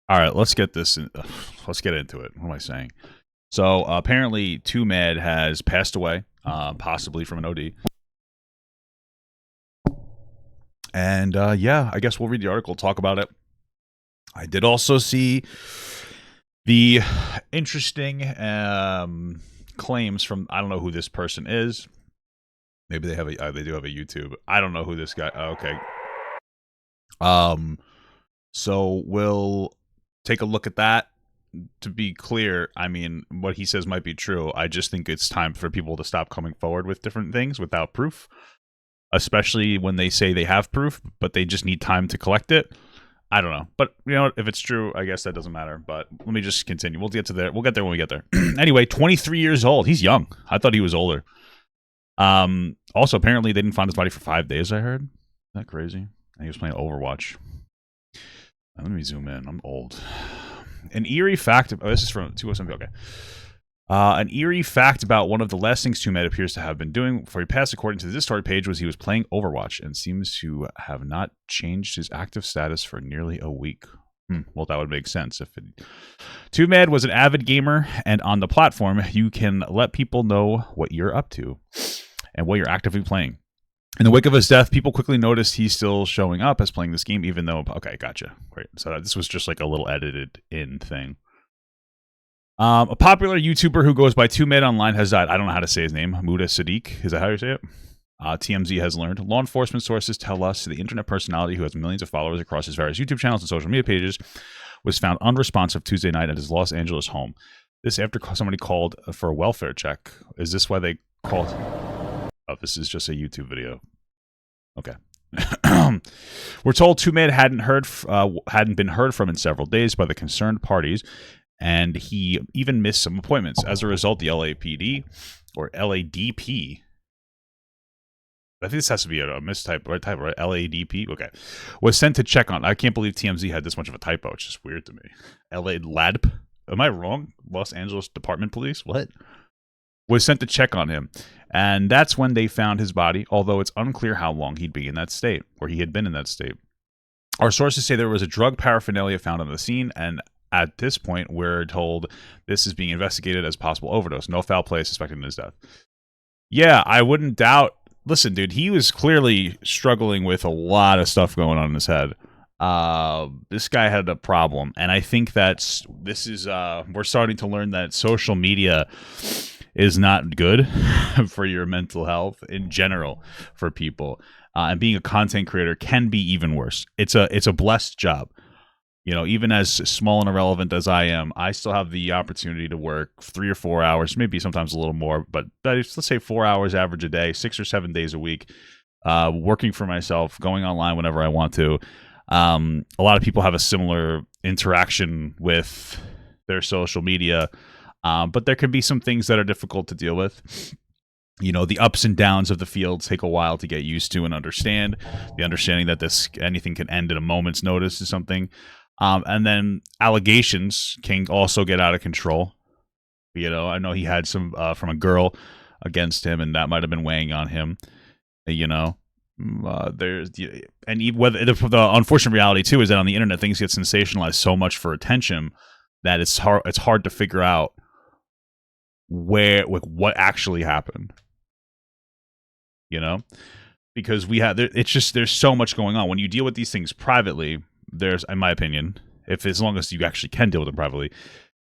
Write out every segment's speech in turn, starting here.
All right, let's get this. Let's get into it. What am I saying? So apparently, TwoMad has passed away, possibly from an OD. And yeah, I guess we'll read the article, talk about it. I did also see the interesting claims from, I don't know who this person is. Maybe they have they do have a YouTube. I don't know who this guy. Okay. So we'll take a look at that. To be clear, I mean, what he says might be true. I just think it's time for people to stop coming forward with different things without proof, especially when they say they have proof, but they just need time to collect it. I don't know. But, you know what? If it's true, I guess that doesn't matter. But let me just continue. We'll get to there. We'll get there when we get there. Anyway, 23 years old. He's young. I thought he was older. Also, apparently, they didn't find his body for 5 days, I heard. Isn't that crazy? And he was playing Overwatch. Let me zoom in. I'm old. An eerie fact. Oh, this is from 207. Okay. An eerie fact about one of the last things TwoMad appears to have been doing before he passed, according to this story page, was he was playing Overwatch and seems to have not changed his active status for nearly a week. Well, that would make sense. If TwoMad was an avid gamer, and on the platform, you can let people know what you're up to and what you're actively playing. In the wake of his death, people quickly noticed he's still showing up as playing this game, even though... Okay, gotcha. Great. So this was just like a little edited-in thing. A popular YouTuber who goes by TwoMad online has died. I don't know how to say his name. Muda Sadiq. Is that how you say it? TMZ has learned. Law enforcement sources tell us the internet personality who has millions of followers across his various YouTube channels and social media pages was found unresponsive Tuesday night at his Los Angeles home. This after somebody called for a welfare check. Is this why they called? Oh, this is just a YouTube video. Okay. We're told TwoMad hadn't been heard from in several days by the concerned parties, and he even missed some appointments. As a result, the LAPD or LADP. I think this has to be a mistype, right? Type, right? LADP. Okay, was sent to check on. I can't believe TMZ had this much of a typo. It's just weird to me. LADP. Am I wrong? Los Angeles Department Police. What? Was sent to check on him, and that's when they found his body. Although it's unclear how long he'd be in that state, or he had been in that state. Our sources say there was a drug paraphernalia found on the scene, and at this point, we're told this is being investigated as possible overdose. No foul play suspected in his death. Yeah, I wouldn't doubt. Listen, dude, he was clearly struggling with a lot of stuff going on in his head. This guy had a problem, and I think that's we're starting to learn that social media is not good for your mental health in general for people, and being a content creator can be even worse. It's a blessed job. You know, even as small and irrelevant as I am, I still have the opportunity to work 3 or 4 hours, maybe sometimes a little more, but let's say 4 hours average a day, 6 or 7 days a week, working for myself, going online whenever I want to. A lot of people have a similar interaction with their social media, but there can be some things that are difficult to deal with. You know, the ups and downs of the field take a while to get used to and understand. The understanding that anything can end at a moment's notice is something. And then allegations can also get out of control. You know, I know he had some from a girl against him, and that might have been weighing on him. You know, whether the unfortunate reality too is that on the internet things get sensationalized so much for attention that it's hard to figure out what actually happened. You know, because there's so much going on when you deal with these things privately. There's, in my opinion, as long as you actually can deal with them privately,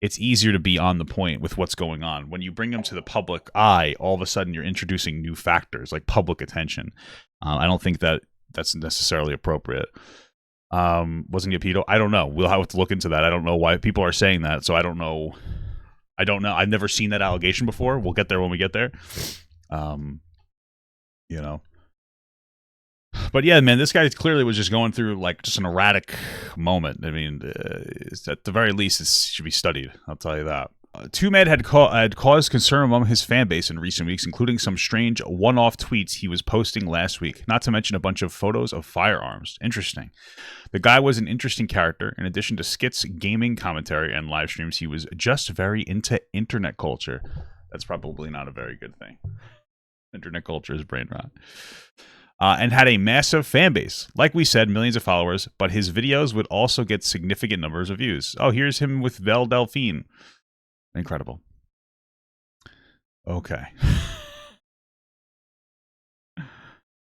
it's easier to be on the point with what's going on. When you bring them to the public eye, all of a sudden you're introducing new factors like public attention. I don't think that's necessarily appropriate. Wasn't he a pedo? I don't know. We'll have to look into that. I don't know why people are saying that, so I don't know. I've never seen that allegation before. We'll get there when we get there. You know. But yeah, man, this guy clearly was just going through like just an erratic moment. I mean, at the very least, it should be studied. I'll tell you that. TwoMad had caused concern among his fan base in recent weeks, including some strange one-off tweets he was posting last week, not to mention a bunch of photos of firearms. Interesting. The guy was an interesting character. In addition to skits, gaming commentary, and live streams, he was just very into internet culture. That's probably not a very good thing. Internet culture is brain rot. and had a massive fan base. Like we said, millions of followers, but his videos would also get significant numbers of views. Oh, here's him with Vel Delphine. Incredible. Okay.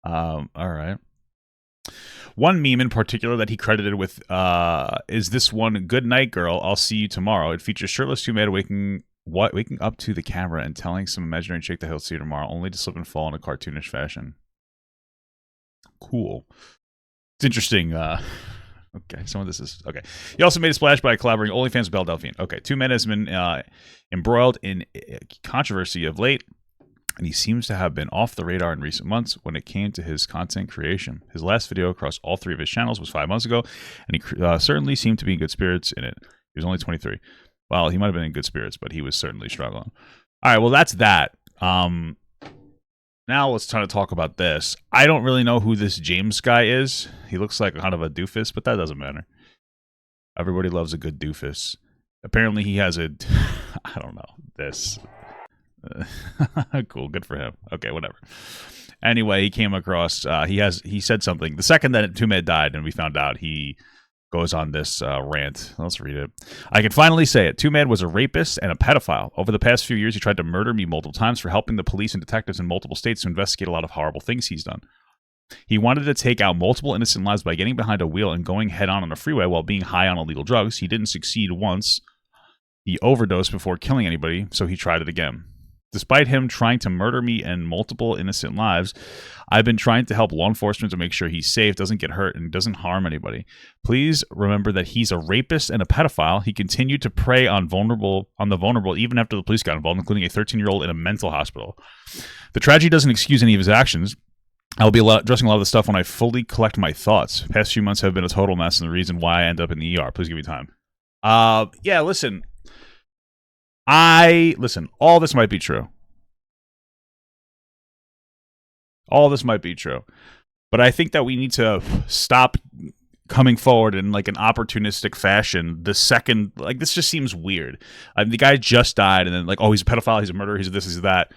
All right. One meme in particular that he credited with is this one, "Good night, girl. I'll see you tomorrow." It features shirtless TwoMad waking up to the camera and telling some imaginary chick that he'll see her tomorrow, only to slip and fall in a cartoonish fashion. Cool. It's interesting. Okay, some of this is okay. He also made a splash by collaborating OnlyFans with Belle Delphine. Okay, TwoMad has been embroiled in controversy of late, and he seems to have been off the radar in recent months when it came to his content creation. His last video across all 3 of his channels was 5 months ago, and he certainly seemed to be in good spirits in it. He was only 23. Well, he might have been in good spirits, but he was certainly struggling. All right, well, that's that. Now let's try to talk about this. I don't really know who this James guy is. He looks like kind of a doofus, but that doesn't matter. Everybody loves a good doofus. Apparently he has a... I don't know. This... cool, good for him. Okay, whatever. Anyway, he came across... he said something. The second that TwoMad died and we found out, he goes on this rant. Let's read it. "I can finally say it. TwoMad was a rapist and a pedophile. Over the past few years, he tried to murder me multiple times for helping the police and detectives in multiple states to investigate a lot of horrible things he's done. He wanted to take out multiple innocent lives by getting behind a wheel and going head-on a freeway while being high on illegal drugs. He didn't succeed once. He overdosed before killing anybody, so he tried it again. Despite him trying to murder me and multiple innocent lives, I've been trying to help law enforcement to make sure he's safe, doesn't get hurt, and doesn't harm anybody. Please remember that he's a rapist and a pedophile. He continued to prey on the vulnerable even after the police got involved, including a 13-year-old in a mental hospital. The tragedy doesn't excuse any of his actions. I'll be addressing a lot of the stuff when I fully collect my thoughts. Past few months have been a total mess and the reason why I end up in the ER. Please give me time." Yeah, listen. All this might be true. All this might be true. But I think that we need to stop coming forward in like an opportunistic fashion the second, like, this just seems weird. The guy just died and then like, oh, he's a pedophile, he's a murderer, he's this, he's that,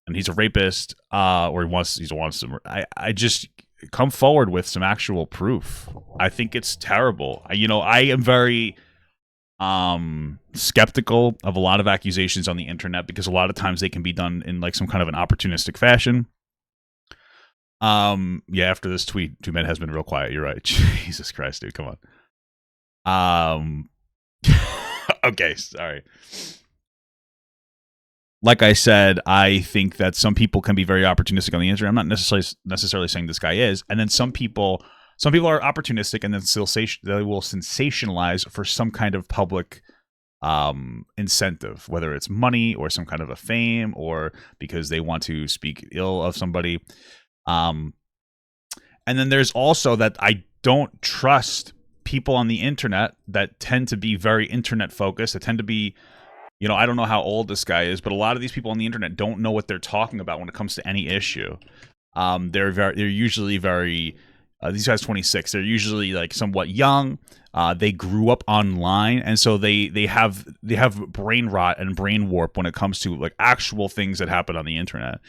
and he's a rapist, or he wants to. I just come forward with some actual proof. I think it's terrible. I am very skeptical of a lot of accusations on the internet because a lot of times they can be done in like some kind of an opportunistic fashion. Yeah, after this tweet, TwoMad has been real quiet. You're right. Jesus Christ, dude, come on. Okay, sorry. Like I said, I think that some people can be very opportunistic on the internet. I'm not necessarily saying this guy is. And then some people are opportunistic and then they will sensationalize for some kind of public incentive, whether it's money or some kind of a fame or because they want to speak ill of somebody. And then there's also that I don't trust people on the internet that tend to be very internet focused. That tend to be, I don't know how old this guy is, but a lot of these people on the internet don't know what they're talking about when it comes to any issue. They're usually very, these guys 26. They're usually like somewhat young. They grew up online, and so they have brain rot and brain warp when it comes to like actual things that happen on the internet.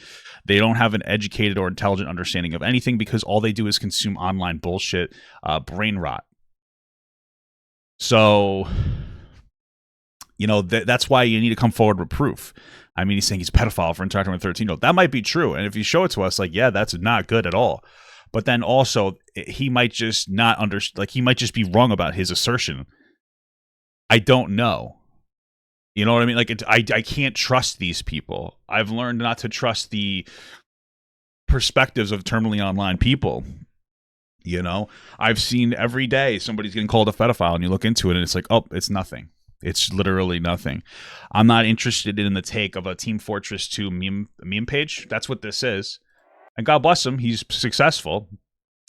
They don't have an educated or intelligent understanding of anything because all they do is consume online bullshit, brain rot. So, that's why you need to come forward with proof. I mean, he's saying he's a pedophile for interacting with a 13-year-old. That might be true, and if you show it to us, like, yeah, that's not good at all. But then also, he might just not he might just be wrong about his assertion. I don't know. You know what I mean? Like, I can't trust these people. I've learned not to trust the perspectives of terminally online people. I've seen every day somebody's getting called a pedophile, and you look into it, and it's like, oh, it's nothing. It's literally nothing. I'm not interested in the take of a Team Fortress 2 meme page. That's what this is. And God bless him, he's successful.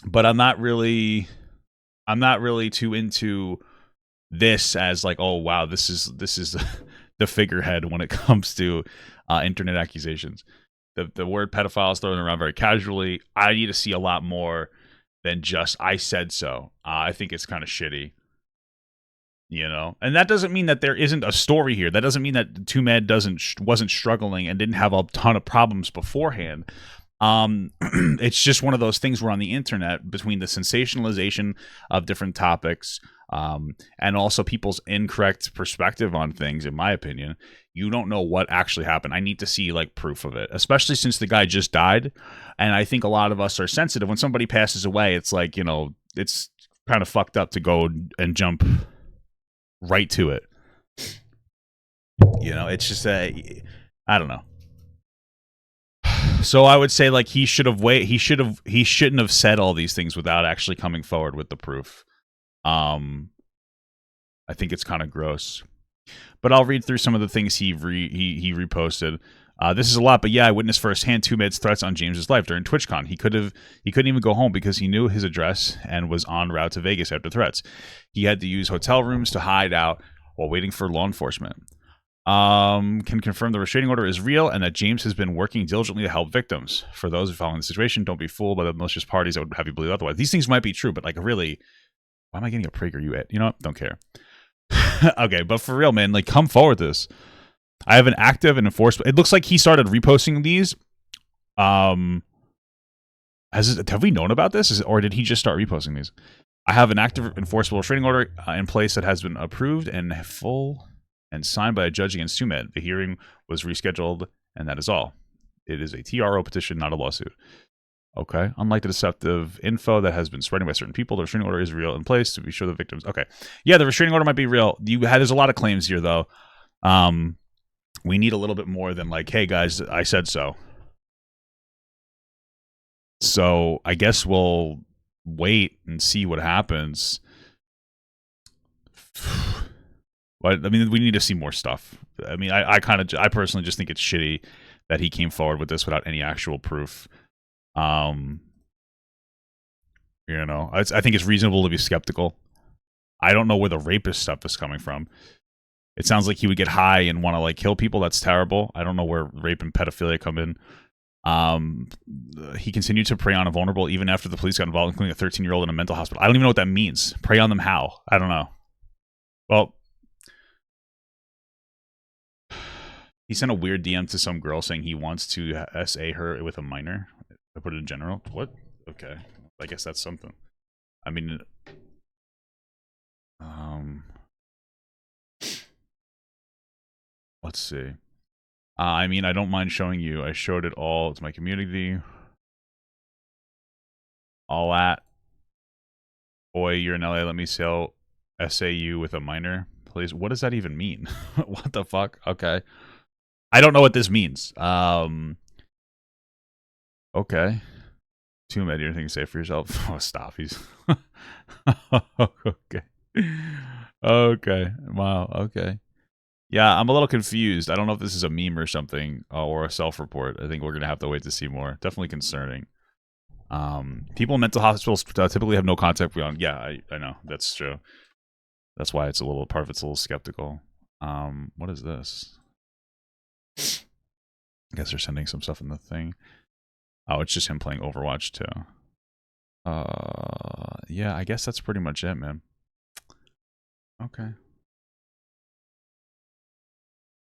But I'm not really too into this as like, oh wow, this is the figurehead when it comes to internet accusations. The word pedophile is thrown around very casually. I need to see a lot more than just I said so. I think it's kind of shitty. And that doesn't mean that there isn't a story here. That doesn't mean that TwoMad wasn't struggling and didn't have a ton of problems beforehand. It's just one of those things where on the internet, between the sensationalization of different topics, and also people's incorrect perspective on things, in my opinion, you don't know what actually happened. I need to see like proof of it, especially since the guy just died. And I think a lot of us are sensitive when somebody passes away. It's like, you know, it's kind of fucked up to go and jump right to it. You know, it's just I don't know. So I would say like he should have he shouldn't have said all these things without actually coming forward with the proof. I think it's kind of gross. But I'll read through some of the things he reposted. This is a lot, but yeah, I witnessed firsthand TwoMad's threats on James's life during TwitchCon. He couldn't even go home because he knew his address and was en route to Vegas after threats. He had to use hotel rooms to hide out while waiting for law enforcement. Can confirm the restraining order is real and that James has been working diligently to help victims. For those following the situation, don't be fooled by the malicious parties that would have you believe otherwise. These things might be true, but like really, why am I getting a PragerU? You know what? Don't care. Okay, but for real, man, like come forward with this. I have an active and enforcement. It looks like he started reposting these. Have we known about this, or did he just start reposting these? I have an active enforceable restraining order in place that has been approved and full and signed by a judge against TwoMad. The hearing was rescheduled, and that is all. It is a TRO petition, not a lawsuit. Okay. Unlike the deceptive info that has been spreading by certain people, the restraining order is real in place to be sure the victims. Okay. Yeah, the restraining order might be real. There's a lot of claims here, though. We need a little bit more than like, hey, guys, I said so. So I guess we'll wait and see what happens. But I mean, we need to see more stuff. I mean, I personally just think it's shitty that he came forward with this without any actual proof. You know, I think it's reasonable to be skeptical. I don't know where the rapist stuff is coming from. It sounds like he would get high and want to like kill people. That's terrible. I don't know where rape and pedophilia come in. He continued to prey on a vulnerable even after the police got involved, including a 13-year-old in a mental hospital. I don't even know what that means. Prey on them how? I don't know. Well, he sent a weird DM to some girl saying he wants to SA her with a minor. I put it in general. What? Okay. I guess that's something. I mean, let's see. I mean, I don't mind showing you. I showed it all to my community. All at. Boy, you're in LA. Let me sell SAU with a minor, please. What does that even mean? What the fuck? Okay. I don't know what this means. Okay. TwoMad, anything to say for yourself? Oh, stop. He's okay. Okay. Wow. Okay. Yeah, I'm a little confused. I don't know if this is a meme or something, or a self-report. I think we're gonna have to wait to see more. Definitely concerning. People in mental hospitals typically have no contact beyond. Yeah, I know that's true. That's why it's a little part of it's a little skeptical. What is this? I guess they're sending some stuff in the thing. Oh, it's just him playing Overwatch too. Yeah, I guess that's pretty much it, man. Okay.